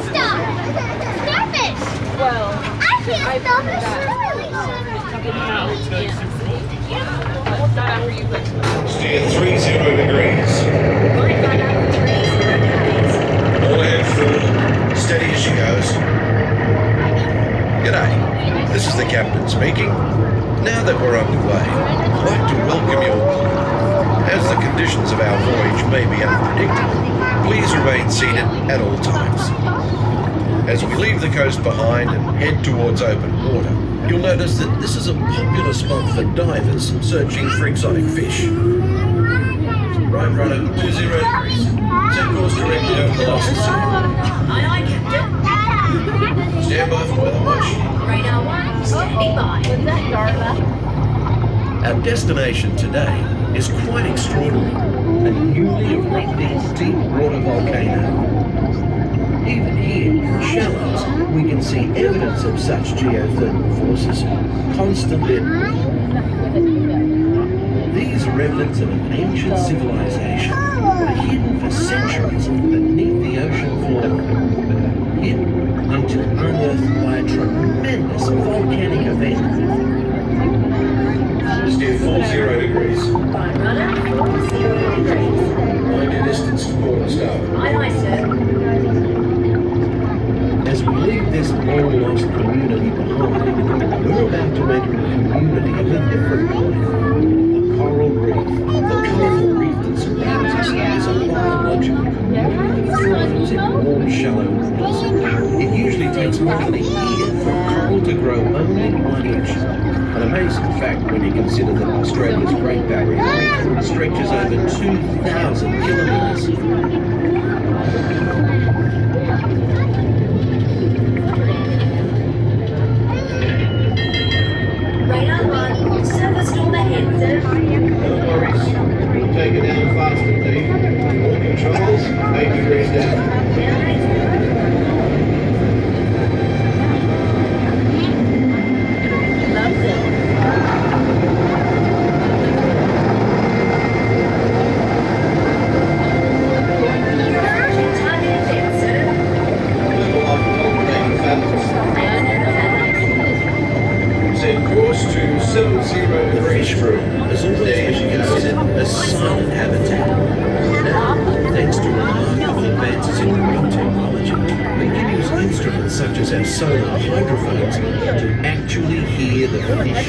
stop! Starfish! Well, I can't stop it. Steer 30 degrees. All ahead full. Steady as she goes. G'day. This is the captain speaking. Now that we're underway, I'd like to welcome you all. As the conditions of our voyage may be unpredictable, please remain seated at all times. As we leave the coast behind and head towards open water, you'll notice that this is a popular spot for divers searching for exotic fish. Right rudder, 20 degrees. Set course directly over the lost sea. Aye, Captain. Stand by for weather watch. Radar 1, standing by. Our destination today is quite extraordinary, a newly erupting deep water volcano. Even here, in the shallows, we can see evidence of such geothermal forces constantly at work. These remnants of an ancient civilization were hidden for centuries beneath the ocean floor, hidden until unearthed by a tremendous volcanic event. Steer 40 degrees. Right rudder, 40 degrees. Mind your distance to port and starboard. Aye, sir. As we leave this long-lost community behind, we're about to enter a community of a different kind. The coral reef, the colourful reef that surrounds us, is a biological community that thrives in warm, shallow waters. It usually takes more than a year for coral to grow only 1 inch. An amazing fact when you consider that Australia's Great Barrier Reef stretches over 2,000 kilometres. Radar 1, surface storm ahead, sir. No worries. We'll take it down faster, Dave. All controls, 8 degrees down. Down 8. Set course to 70 degrees. The fish room has always been considered a silent habitat. Now, thanks to remarkable advances in marine technology, we can use instruments such as our sonar hydrophones to actually hear the fish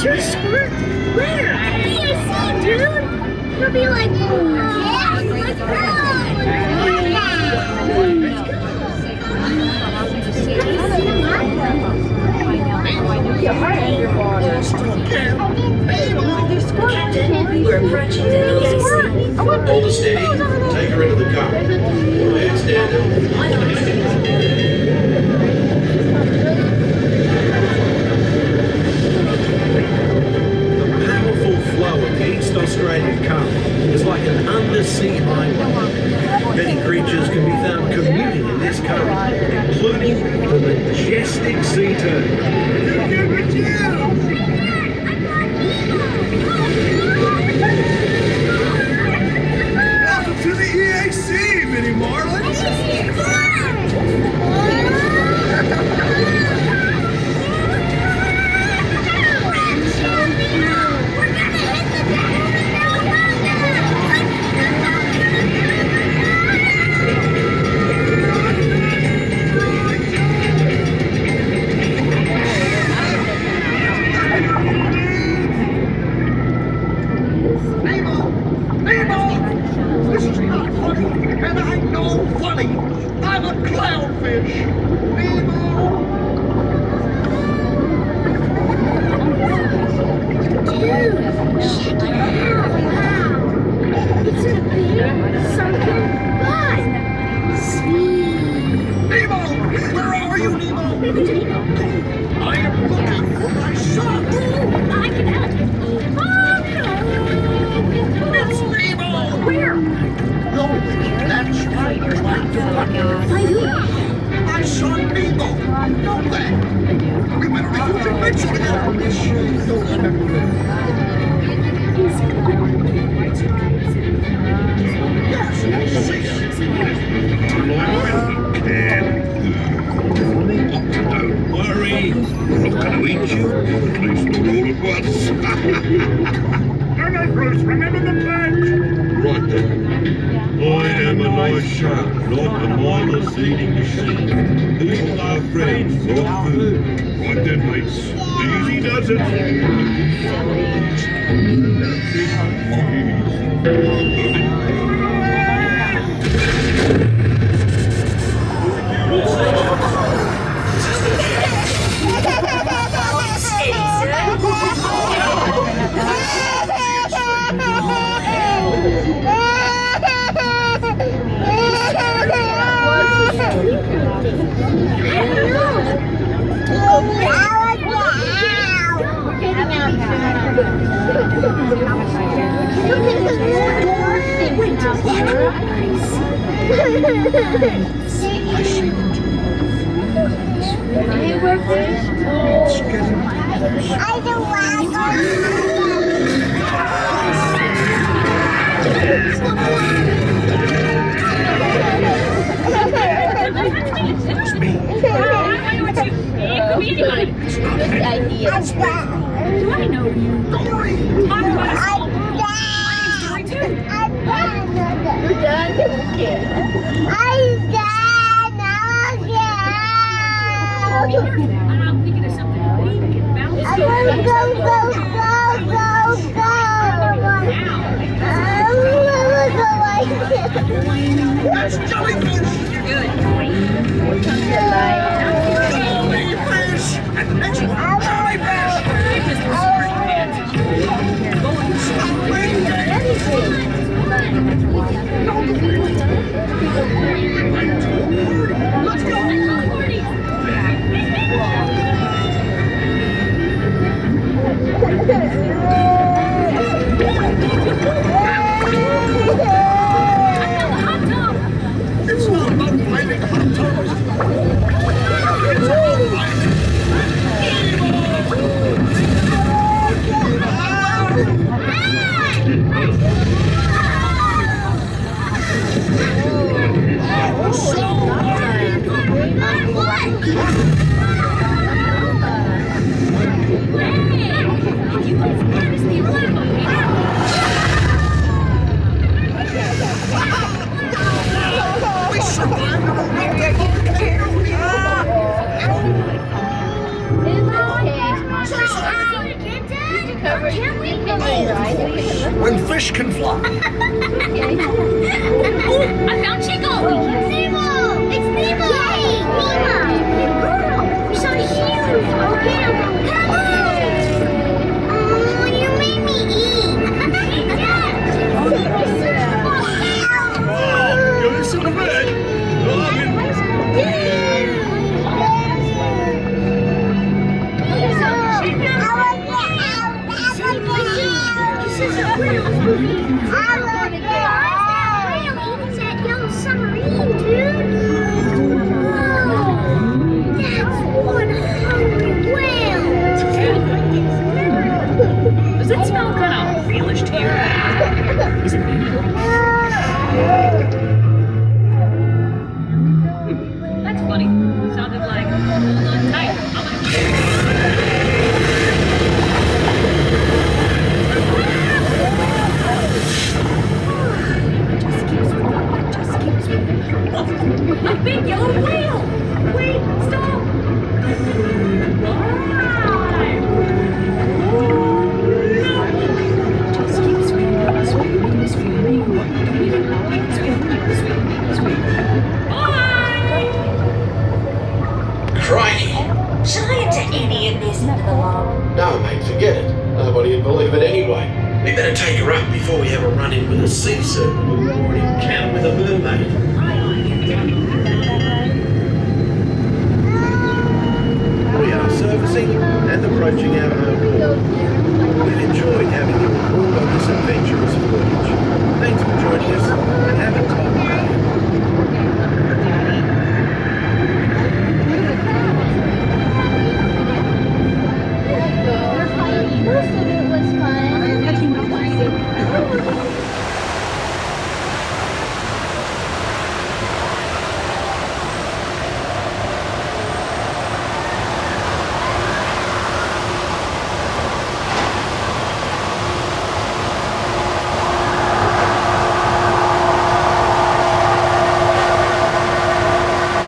Sure, squirt. Where? POC, dude. You'll be like, yeah, like, Captain, we're approaching the easy sea. Hold her steady. Take her into the current. Head stand up. The powerful flow of the East Australian current is like an undersea highway. Many creatures can be found commuting in this I am looking for my son. I can help. Oh, no. It's Nemo. Where? No, that's right. My son Nemo. No way. We better be using Mitchell to get on this Yes, I see Don't worry. I'm not going to eat you. At least not all at once. Hello, Bruce. Remember the pledge? Right then. I am Elisha, not a mindless eating machine. People are friends, not food. Right then, mates. Easy does it. I don't want Do I know you? Talk about us all. My name's Dory too. You're done? Okay. I'm done. And I'm thinking of something we can bounce. I want to go. That's jellyfish. You're good. Jellyfish. And the next one, jellyfish. Stop winking. Let's go. It's not about finding hot tubs. It's about finding we survived a week. When fish can fly. I found Chico. Nemo! It's Nemo! Yay! Nemo! You're so huge! Come on! Oh, you made me eat! You're missing the bed. Submarine, dude! Whoa! That's one hungry whale! Does it smell kind of whalish to you? Is it me? That's funny. Sounded like hold on tight. I'm gonna a big yellow whale! Wait, stop! Why? Just keep swimming, swimming, swimming. Bye! Crikey. Science ain't any of this belong. No, mate, forget it. Nobody would believe it anyway. We better take her up before we have a run-in with a sea serpent or an encounter with a mermaid.